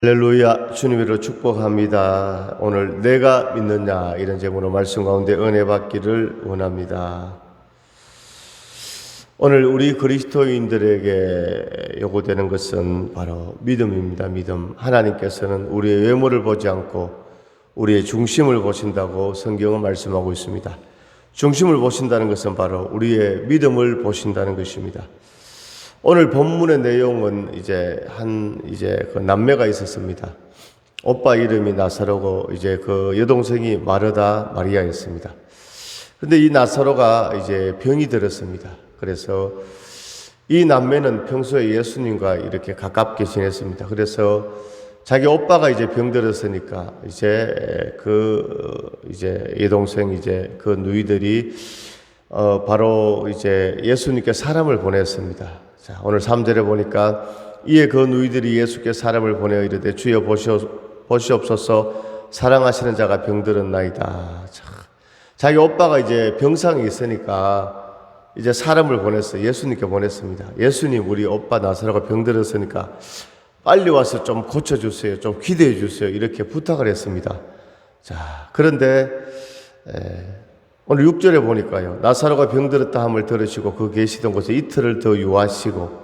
할렐루야, 주님으로 축복합니다. 오늘 내가 믿느냐 이런 제목으로 말씀 가운데 은혜 받기를 원합니다. 오늘 우리 그리스도인들에게 요구되는 것은 바로 믿음입니다. 믿음. 하나님께서는 우리의 외모를 보지 않고 우리의 중심을 보신다고 성경은 말씀하고 있습니다. 중심을 보신다는 것은 바로 우리의 믿음을 보신다는 것입니다. 오늘 본문의 내용은 그 남매가 있었습니다. 오빠 이름이 나사로고 그 여동생이 마르다 마리아였습니다. 그런데 이 나사로가 병이 들었습니다. 그래서 이 남매는 평소에 예수님과 이렇게 가깝게 지냈습니다. 그래서 자기 오빠가 병 들었으니까 여동생 그 누이들이 바로 예수님께 사람을 보냈습니다. 자, 오늘 3절에 보니까 이에 그 누이들이 예수께 사람을 보내어 이르되 주여 보시옵소서 사랑하시는 자가 병들었나이다. 자기 오빠가 병상에 있으니까 사람을 보냈어요. 예수님께 보냈습니다. 예수님, 우리 오빠 나사로가 병들었으니까 빨리 와서 좀 고쳐주세요. 좀 기도해 주세요. 이렇게 부탁을 했습니다. 자, 그런데 오늘 6절에 보니까요, 나사로가 병들었다 함을 들으시고 그 계시던 곳에 이틀을 더 유하시고,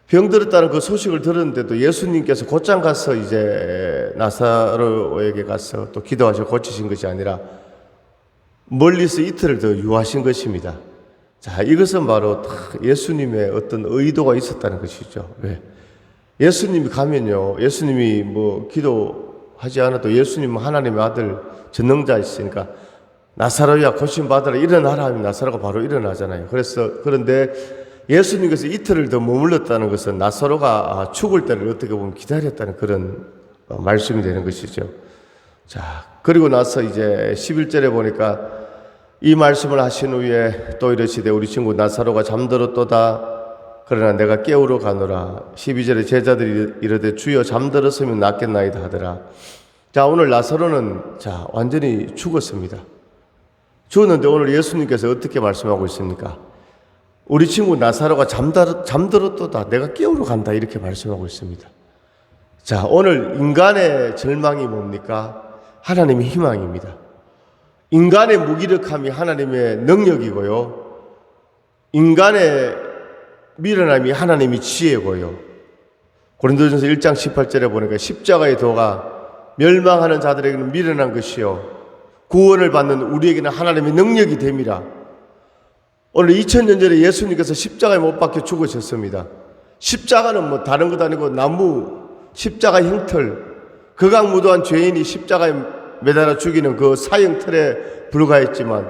병들었다는 그 소식을 들었는데도 예수님께서 곧장 가서 나사로에게 가서 또 기도하셔 고치신 것이 아니라 멀리서 이틀을 더 유하신 것입니다. 자, 이것은 바로 예수님의 어떤 의도가 있었다는 것이죠. 왜? 예수님이 가면요, 예수님이 기도하지 않아도 예수님은 하나님의 아들 전능자이시니까 나사로야 고침받으라 일어나라 하면 나사로가 바로 일어나잖아요. 그런데 예수님께서 이틀을 더 머물렀다는 것은 나사로가 죽을 때를 어떻게 보면 기다렸다는 그런 말씀이 되는 것이죠. 자, 그리고 나서 11절에 보니까 이 말씀을 하신 후에 또 이르시되 우리 친구 나사로가 잠들었도다. 그러나 내가 깨우러 가노라. 12절에 제자들이 이르되 주여 잠들었으면 낫겠나이다 하더라. 자, 오늘 나사로는 완전히 죽었습니다. 죽었는데 오늘 예수님께서 어떻게 말씀하고 있습니까? 우리 친구 나사로가 잠들었도다. 내가 깨우러 간다. 이렇게 말씀하고 있습니다. 자, 오늘 인간의 절망이 뭡니까? 하나님의 희망입니다. 인간의 무기력함이 하나님의 능력이고요. 인간의 미련함이 하나님의 지혜고요. 고린도전서 1장 18절에 보니까 십자가의 도가 멸망하는 자들에게는 미련한 것이요 구원을 받는 우리에게는 하나님의 능력이 됨이라. 오늘 2000년 전에 예수님께서 십자가에 못 박혀 죽으셨습니다. 십자가는 다른 것 아니고 나무, 십자가 형틀, 극악무도한 죄인이 십자가에 매달아 죽이는 그 사형틀에 불과했지만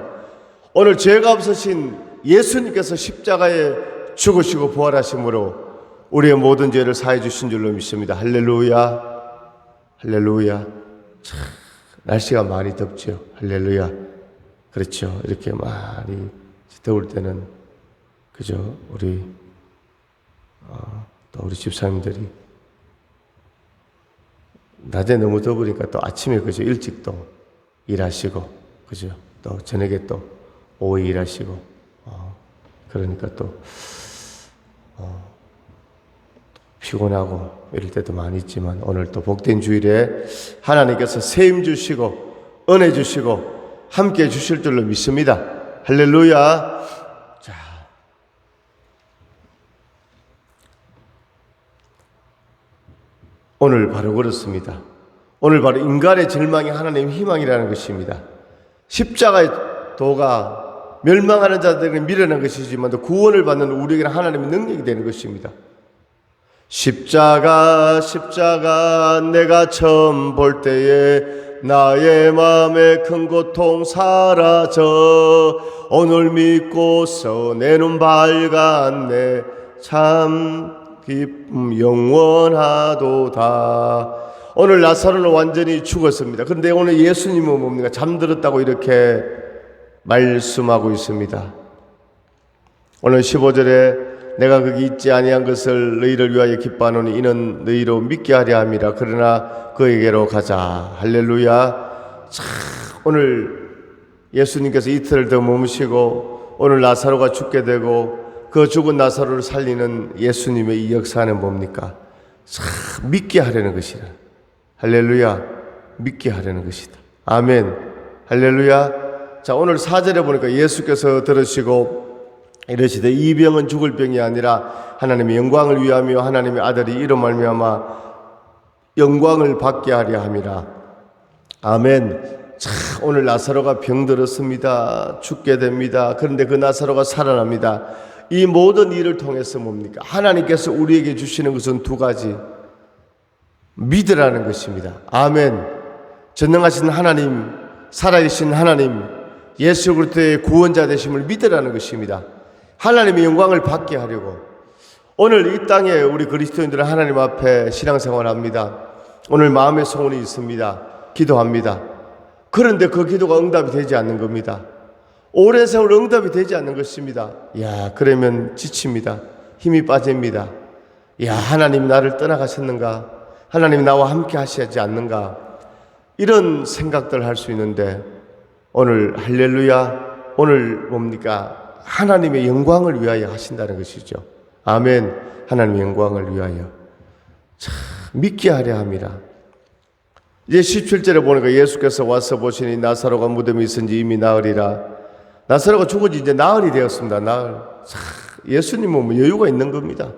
오늘 죄가 없으신 예수님께서 십자가에 죽으시고 부활하심으로 우리의 모든 죄를 사해 주신 줄로 믿습니다. 할렐루야, 할렐루야. 참, 날씨가 많이 덥죠. 할렐루야. 그렇죠. 이렇게 많이 더울 때는 그죠. 우리 또 우리 집사님들이 낮에 너무 더우니까 또 아침에 그죠 일찍 또 일하시고 그죠. 또 저녁에 또 오후에 일하시고 그러니까 또 피곤하고 이럴 때도 많이 있지만 오늘 또 복된 주일에 하나님께서 세임 주시고 은혜 주시고 함께 주실 줄로 믿습니다. 할렐루야. 자, 오늘 바로 그렇습니다. 오늘 바로 인간의 절망이 하나님의 희망이라는 것입니다. 십자가의 도가 멸망하는 자들에게는 미련한 것이지만 또 구원을 받는 우리에게는 하나님의 능력이 되는 것입니다. 십자가 내가 처음 볼 때에 나의 마음에 큰 고통 사라져 오늘 믿고서 내 눈 밝았네 참 기쁨 영원하도다. 오늘 나사로는 완전히 죽었습니다. 그런데 오늘 예수님은 뭡니까? 잠들었다고 이렇게 말씀하고 있습니다. 오늘 15절에 내가 거기 있지 아니한 것을 너희를 위하여 기뻐하노니 이는 너희로 믿게 하려 함이라. 그러나 그에게로 가자. 할렐루야. 참, 오늘 예수님께서 이틀을 더 머무시고 오늘 나사로가 죽게 되고 그 죽은 나사로를 살리는 예수님의 이 역사는 뭡니까? 참 믿게 하려는 것이다. 할렐루야. 믿게 하려는 것이다. 아멘. 할렐루야. 자, 오늘 4절에 보니까 예수께서 들으시고 이르시되 이 병은 죽을 병이 아니라 하나님의 영광을 위하며 하나님의 아들이 이로 말미암아 영광을 받게 하려 함이라. 아멘. 자, 오늘 나사로가 병들었습니다. 죽게 됩니다. 그런데 그 나사로가 살아납니다. 이 모든 일을 통해서 뭡니까? 하나님께서 우리에게 주시는 것은 두 가지. 믿으라는 것입니다. 아멘. 전능하신 하나님, 살아계신 하나님, 예수 그리스도의 구원자 되심을 믿으라는 것입니다. 하나님의 영광을 받게 하려고 오늘 이 땅에 우리 그리스도인들은 하나님 앞에 신앙생활합니다. 오늘 마음의 소원이 있습니다. 기도합니다. 그런데 그 기도가 응답이 되지 않는 겁니다. 오랜 세월 응답이 되지 않는 것입니다. 야, 그러면 지칩니다. 힘이 빠집니다. 야, 하나님이 나를 떠나가셨는가? 하나님이 나와 함께 하시지 않는가? 이런 생각들을 할 수 있는데 오늘 할렐루야, 오늘 뭡니까? 하나님의 영광을 위하여 하신다는 것이죠. 아멘. 하나님의 영광을 위하여 참 믿게 하려 함이라. 이제 17절에 보니까 예수께서 와서 보시니 나사로가 무덤에 있은지 이미 나으리라. 나사로가 죽은 지 이제 나흘이 되었습니다. 나흘. 예수님은 뭐 여유가 있는 겁니다.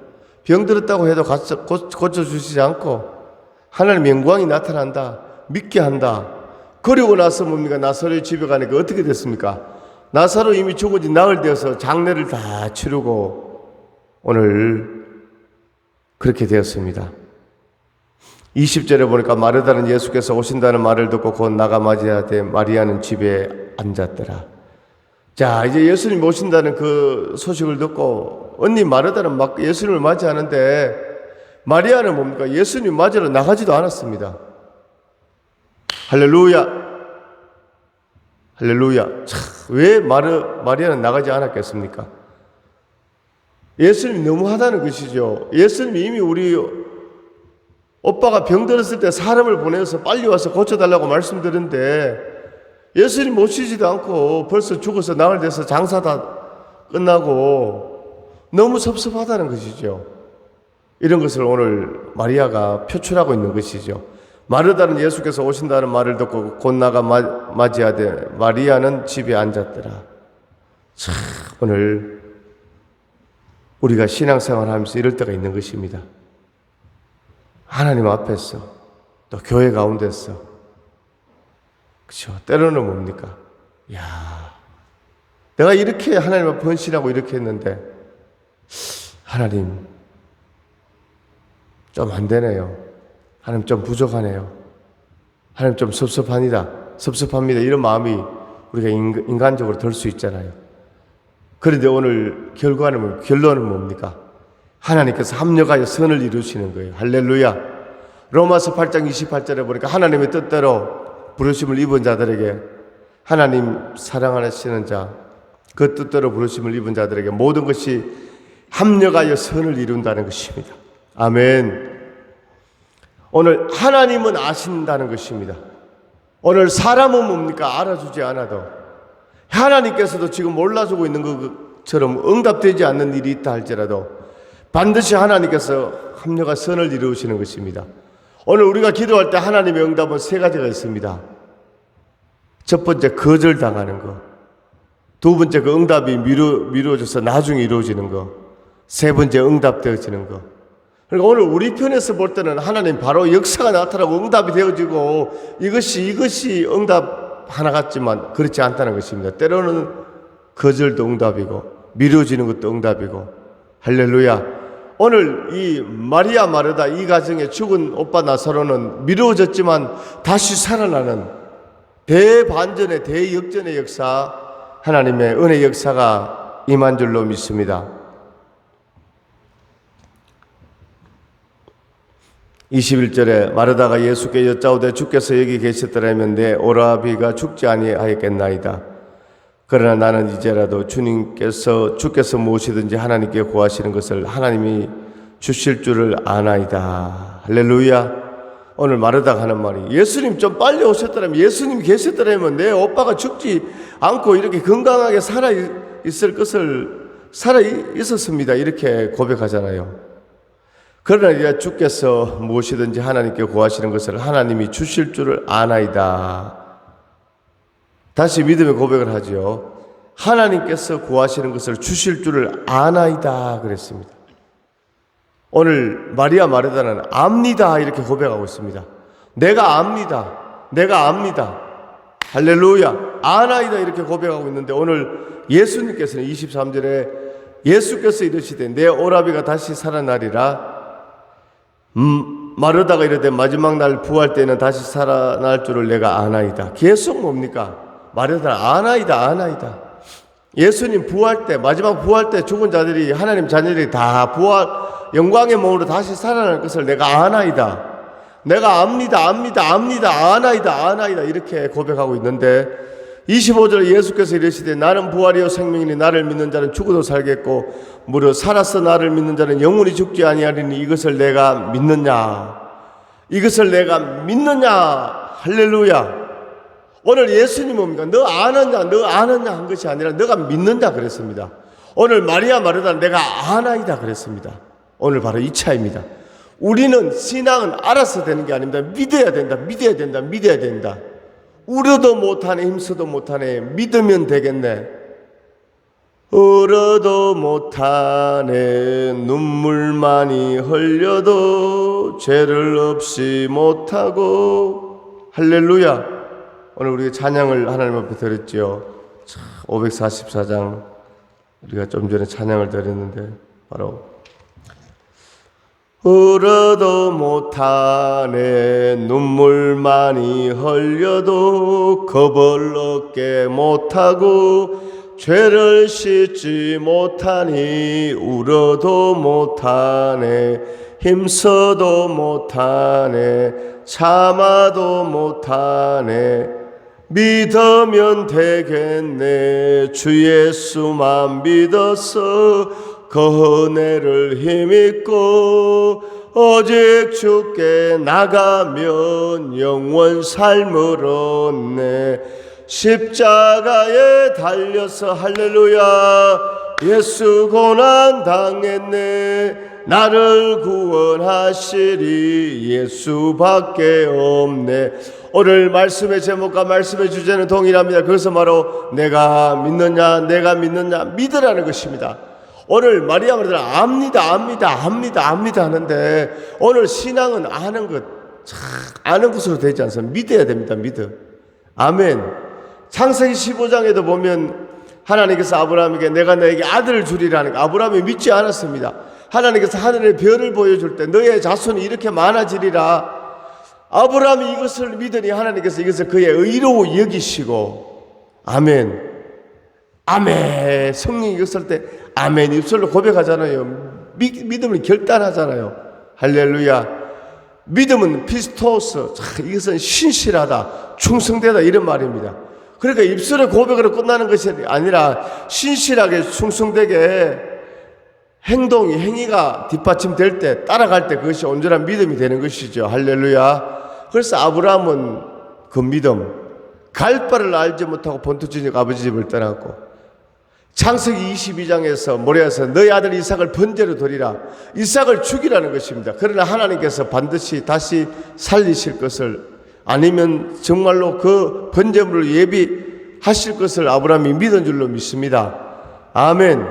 병들었다고 해도 고쳐주시지 않고 하나님의 영광이 나타난다. 믿게 한다. 그리고 나서 뭡니까? 나사로의 집에 가니까 어떻게 됐습니까? 나사로 이미 죽은 지 나흘 되어서 장례를 다 치르고 오늘 그렇게 되었습니다. 20절에 보니까 마르다는 예수께서 오신다는 말을 듣고 곧 나가 맞이하되 마리아는 집에 앉았더라. 자, 이제 예수님 오신다는 그 소식을 듣고 언니 마르다는 막 예수님을 맞이하는데 마리아는 뭡니까? 예수님 맞으러 나가지도 않았습니다. 할렐루야. 할렐루야. 왜 마리아는 나가지 않았겠습니까? 예수님이 너무하다는 것이죠. 예수님이 이미 우리 오빠가 병들었을 때 사람을 보내서 빨리 와서 고쳐달라고 말씀드렸는데 예수님 오시지도 않고 벌써 죽어서 나흘 돼서 장사 다 끝나고 너무 섭섭하다는 것이죠. 이런 것을 오늘 마리아가 표출하고 있는 것이죠. 마르다는 예수께서 오신다는 말을 듣고 곧 나가 맞이하되 마리아는 집에 앉았더라. 참, 오늘 우리가 신앙생활 하면서 이럴 때가 있는 것입니다. 하나님 앞에서 또 교회 가운데서 그렇죠. 때로는 뭡니까? 야, 내가 이렇게 하나님 앞에 헌신하고 이렇게 했는데 하나님 좀 안 되네요. 하나님 좀 부족하네요. 하나님 좀 섭섭합니다. 이런 마음이 우리가 인간적으로 들 수 있잖아요. 그런데 오늘 결론은 뭡니까? 하나님께서 합력하여 선을 이루시는 거예요. 할렐루야. 로마서 8장 28절에 보니까 하나님의 뜻대로 부르심을 입은 자들에게 하나님 사랑하시는 자, 그 뜻대로 부르심을 입은 자들에게 모든 것이 합력하여 선을 이룬다는 것입니다. 아멘. 오늘 하나님은 아신다는 것입니다. 오늘 사람은 뭡니까? 알아주지 않아도 하나님께서도 지금 몰라주고 있는 것처럼 응답되지 않는 일이 있다 할지라도 반드시 하나님께서 합력과 선을 이루시는 것입니다. 오늘 우리가 기도할 때 하나님의 응답은 세 가지가 있습니다. 첫 번째, 거절당하는 것. 두 번째, 그 응답이 미루어져서 나중에 이루어지는 것. 세 번째, 응답되어지는 것. 그러니까 오늘 우리 편에서 볼 때는 하나님 바로 역사가 나타나고 응답이 되어지고 이것이 응답 하나 같지만 그렇지 않다는 것입니다. 때로는 거절도 응답이고 미루어지는 것도 응답이고. 할렐루야. 오늘 이 마리아 마르다 이 가정에 죽은 오빠 나사로는 미루어졌지만 다시 살아나는 대반전의 대역전의 역사, 하나님의 은혜 역사가 임한 줄로 믿습니다. 21절에 마르다가 예수께 여짜오되 주께서 여기 계셨더라면 내 오라비가 죽지 아니하였겠나이다. 그러나 나는 이제라도 주께서 무엇이든지 하나님께 구하시는 것을 하나님이 주실 줄을 아나이다. 할렐루야. 오늘 마르다가 하는 말이 예수님 좀 빨리 오셨더라면, 예수님 계셨더라면 내 오빠가 죽지 않고 이렇게 건강하게 살아 있었습니다. 이렇게 고백하잖아요. 그러나 이제 주께서 무엇이든지 하나님께 구하시는 것을 하나님이 주실 줄을 아나이다. 다시 믿음의 고백을 하죠. 하나님께서 구하시는 것을 주실 줄을 아나이다 그랬습니다. 오늘 마리아 마르다는 압니다 이렇게 고백하고 있습니다. 내가 압니다. 내가 압니다. 할렐루야. 아나이다 이렇게 고백하고 있는데 오늘 예수님께서는 23절에 예수께서 이르시되 내 오라비가 다시 살아나리라. 마르다가 이르되 마지막 날 부활 때는 다시 살아날 줄을 내가 아나이다. 계속 뭡니까? 마르다는 아나이다 아나이다. 예수님 부활 때 마지막 부활 때 죽은 자들이 하나님 자녀들이 다 부활 영광의 몸으로 다시 살아날 것을 내가 아나이다. 내가 압니다 아나이다 아나이다 이렇게 고백하고 있는데 25절에 예수께서 이르시되 나는 부활이요 생명이니 나를 믿는 자는 죽어도 살겠고 무릇 살아서 나를 믿는 자는 영원히 죽지 아니하리니 이것을 내가 믿느냐. 이것을 내가 믿느냐. 할렐루야. 오늘 예수님 뭡니까? 너 아느냐 한 것이 아니라 너가 믿느냐 그랬습니다. 오늘 마리아 마르다는 내가 아나이다 그랬습니다. 오늘 바로 이 차이입니다. 우리는 신앙은 알아서 되는 게 아닙니다. 믿어야 된다. 울어도 못하네 힘써도 못하네 믿으면 되겠네. 울어도 못하네 눈물 많이 흘려도 죄를 없이 못하고. 할렐루야. 오늘 우리가 찬양을 하나님 앞에 드렸지요. 544장 우리가 좀 전에 찬양을 드렸는데 바로 울어도 못하네 눈물 많이 흘려도 겁을 얻게 못하고 죄를 씻지 못하니 울어도 못하네 힘써도 못하네 참아도 못하네 믿으면 되겠네 주 예수만 믿어서 그 은혜를 힘입고 오직 주께 나가면 영원 삶을 얻네. 십자가에 달려서 할렐루야 예수 고난 당했네. 나를 구원하시리 예수밖에 없네. 오늘 말씀의 제목과 말씀의 주제는 동일합니다. 그것은 바로 내가 믿느냐 믿으라는 것입니다. 오늘 마리아 마르다는 압니다 하는데 오늘 신앙은 아는 것으로 되지 않습니다. 믿어야 됩니다. 아멘. 창세기 15장에도 보면 하나님께서 아브라함에게 내가 너에게 아들을 주리라는 아브라함이 믿지 않았습니다. 하나님께서 하늘의 별을 보여줄 때 너의 자손이 이렇게 많아지리라. 아브라함이 이것을 믿으니 하나님께서 이것을 그의 의로 여기시고 아멘. 성령이 이것을 때 아멘 입술로 고백하잖아요. 믿음을 결단하잖아요. 할렐루야. 믿음은 피스토스 이것은 신실하다 충성되다 이런 말입니다. 그러니까 입술의 고백으로 끝나는 것이 아니라 신실하게 충성되게 행위가 뒷받침될 때 따라갈 때 그것이 온전한 믿음이 되는 것이죠. 할렐루야. 그래서 아브라함은 그 믿음 갈 바를 알지 못하고 본토지역 아버지 집을 떠났고 창세기 22장에서 모레아에서 너희 아들 이삭을 번제로 드리라. 이삭을 죽이라는 것입니다. 그러나 하나님께서 반드시 다시 살리실 것을 아니면 정말로 그 번제물을 예비하실 것을 아브라함이 믿은 줄로 믿습니다. 아멘.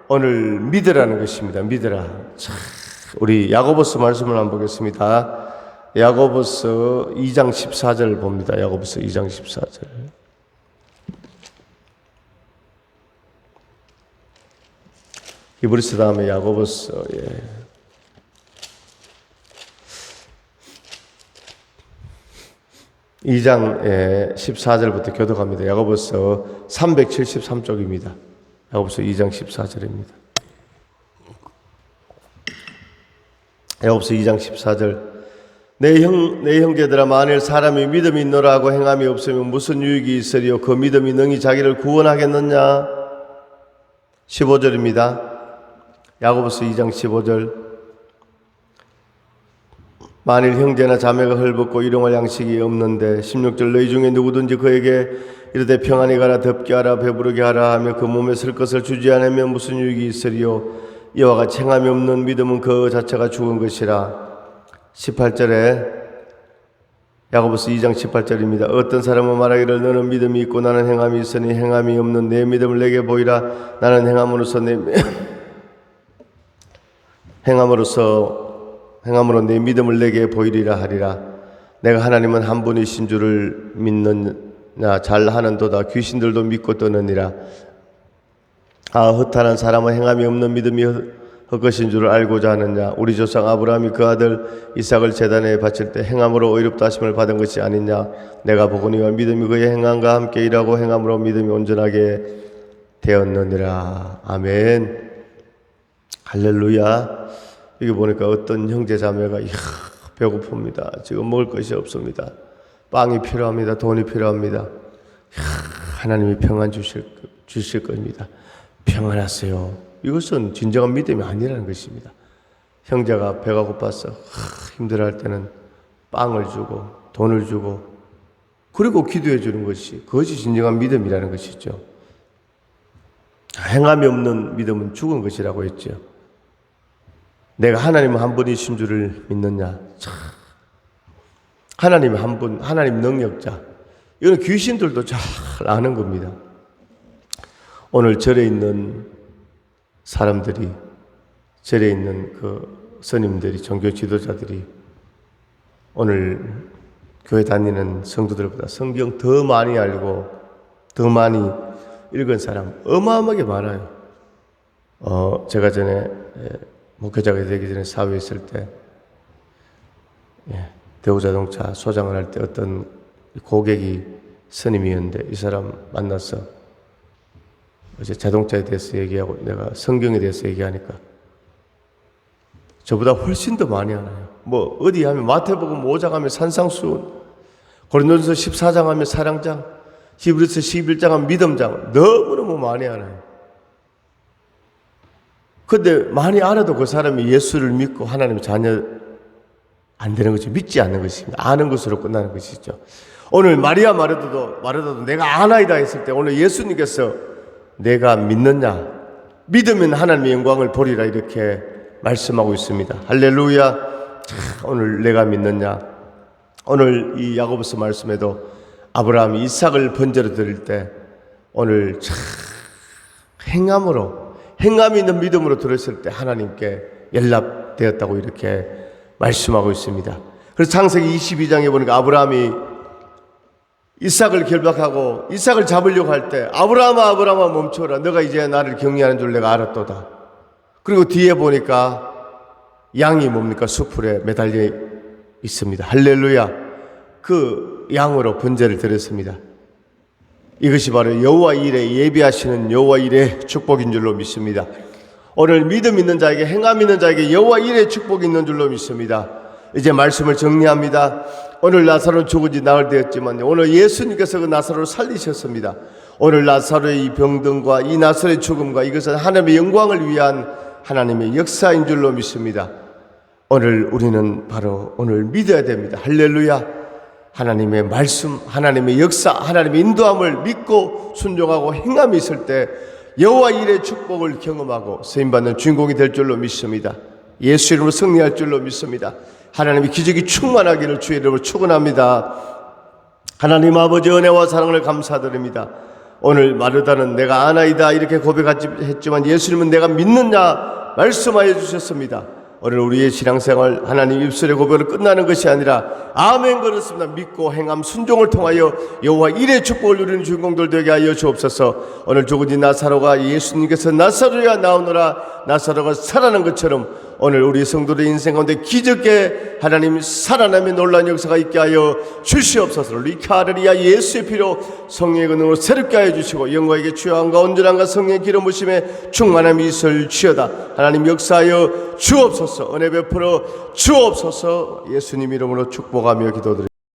오늘 믿으라는 것입니다. 믿으라. 우리 야고보서 말씀을 한번 보겠습니다. 야고보서 2장 14절 봅니다. 야고보서 2장 14절. 히브리서 다음에 야고보서 2장 14절부터 교독합니다. 야고보서 373쪽입니다. 야고보서 2장 14절입니다. 야고보서 2장 14절 내 형제들아 만일 사람이 믿음이 있노라 하고 행함이 없으면 무슨 유익이 있으리요 그 믿음이 능히 자기를 구원하겠느냐. 15절입니다. 야고보서 2장 15절 만일 형제나 자매가 헐벗고 일용할 양식이 없는데 16절 너희 중에 누구든지 그에게 이르되 평안히 가라 덥게 하라 배부르게 하라 하며 그 몸에 쓸 것을 주지 않으면 무슨 유익이 있으리요. 이와 같이 행함이 없는 믿음은 그 자체가 죽은 것이라. 18절에 야고보서 2장 18절입니다. 어떤 사람은 말하기를 너는 믿음이 있고 나는 행함이 있으니 행함이 없는 내 믿음을 내게 보이라. 나는 행함으로 내 믿음을 내게 보이리라 하리라. 내가 하나님은 한 분이신 줄을 믿느냐 잘하는도다. 귀신들도 믿고 떠느니라. 허탄한 사람은 행함이 없는 믿음이 헛것인 줄을 알고자 하느냐. 우리 조상 아브라함이 그 아들 이삭을 제단에 바칠 때 행함으로 의롭다 하심을 받은 것이 아니냐. 내가 보거니와 믿음이 그의 행함과 함께 일하고 행함으로 믿음이 온전하게 되었느니라. 아멘. 할렐루야. 여기 보니까 어떤 형제 자매가 배고픕니다. 지금 먹을 것이 없습니다. 빵이 필요합니다. 돈이 필요합니다. 하나님이 평안 주실 겁니다. 평안하세요. 이것은 진정한 믿음이 아니라는 것입니다. 형제가 배가 고파서 힘들어할 때는 빵을 주고 돈을 주고 그리고 기도해 주는 것이 그것이 진정한 믿음이라는 것이죠. 행함이 없는 믿음은 죽은 것이라고 했죠. 내가 하나님 한 분이신 줄을 믿느냐. 하나님 한 분, 하나님 능력자. 이건 귀신들도 잘 아는 겁니다. 오늘 절에 있는 사람들이, 절에 있는 그 스님들이, 종교 지도자들이 오늘 교회 다니는 성도들보다 성경 더 많이 알고 더 많이 읽은 사람 어마어마하게 많아요. 제가 전에 목회자가 되기 전에 사회에 있을 때 대우자동차 소장을 할 때 어떤 고객이 스님이었는데 이 사람 만나서 이제 자동차에 대해서 얘기하고 내가 성경에 대해서 얘기하니까 저보다 훨씬 더 많이 알아요. 뭐 어디 하면 마태복음 5장 하면 산상수훈, 고린도전서 14장 하면 사랑장, 히브리서 11장 하면 믿음장, 너무너무 많이 알아요. 근데 많이 알아도 그 사람이 예수를 믿고 하나님의 자녀 안 되는 것이 믿지 않는 것입니다. 아는 것으로 끝나는 것이죠. 오늘 마리아 마르다도 내가 아나이다 했을 때 오늘 예수님께서 내가 믿느냐? 믿으면 하나님의 영광을 보리라 이렇게 말씀하고 있습니다. 할렐루야. 오늘 내가 믿느냐? 오늘 이 야고보서 말씀에도 아브라함이 이삭을 번제로 드릴 때 오늘 행함이 있는 믿음으로 드렸을 때 하나님께 연락되었다고 이렇게 말씀하고 있습니다. 그래서 창세기 22장에 보니까 아브라함이 이삭을 결박하고 이삭을 잡으려고 할 때 아브라함아 멈춰라. 너가 이제 나를 경외하는 줄 내가 알았도다. 그리고 뒤에 보니까 양이 뭡니까? 수풀에 매달려 있습니다. 할렐루야. 그 양으로 번제를 드렸습니다. 이것이 바로 여호와 일에 예비하시는 여호와 일의 축복인 줄로 믿습니다. 오늘 믿음 있는 자에게 행함 있는 자에게 여호와 일의 축복이 있는 줄로 믿습니다. 이제 말씀을 정리합니다. 오늘 나사로는 죽은 지 나흘 되었지만 오늘 예수님께서 그 나사로를 살리셨습니다. 오늘 나사로의 이 병든과 이 나사로의 죽음과 이것은 하나님의 영광을 위한 하나님의 역사인 줄로 믿습니다. 오늘 우리는 바로 오늘 믿어야 됩니다. 할렐루야. 하나님의 말씀, 하나님의 역사, 하나님의 인도함을 믿고 순종하고 행함이 있을 때 여호와 일의 축복을 경험하고 쓰임받는 주인공이 될 줄로 믿습니다. 예수 이름으로 승리할 줄로 믿습니다. 하나님의 기적이 충만하기를 주의 이름으로 축원합니다. 하나님 아버지 은혜와 사랑을 감사드립니다. 오늘 마르다는 내가 아나이다 이렇게 고백했지만 예수님은 내가 믿느냐 말씀하여 주셨습니다. 오늘 우리의 신앙생활 하나님 입술의 고백으로 끝나는 것이 아니라 아멘 그렇습니다. 믿고 행함 순종을 통하여 여호와 일의 축복을 누리는 주인공들 되게 하여 주옵소서. 오늘 죽은 지 나사로가 예수님께서 나사로야 나오너라 나사로가 살아난 것처럼 오늘 우리 성도들의 인생 가운데 기적의 하나님 살아남의 놀라운 역사가 있게 하여 주시옵소서. 리카르리아 예수의 피로 성령의 근능으로 새롭게 하여 주시고 영광에게 주여함과 온전함과 성령의 기름 부심에 충만함이 있을 지어다. 하나님 역사하여 주옵소서. 은혜 베풀어 주옵소서. 예수님 이름으로 축복하며 기도드립니다.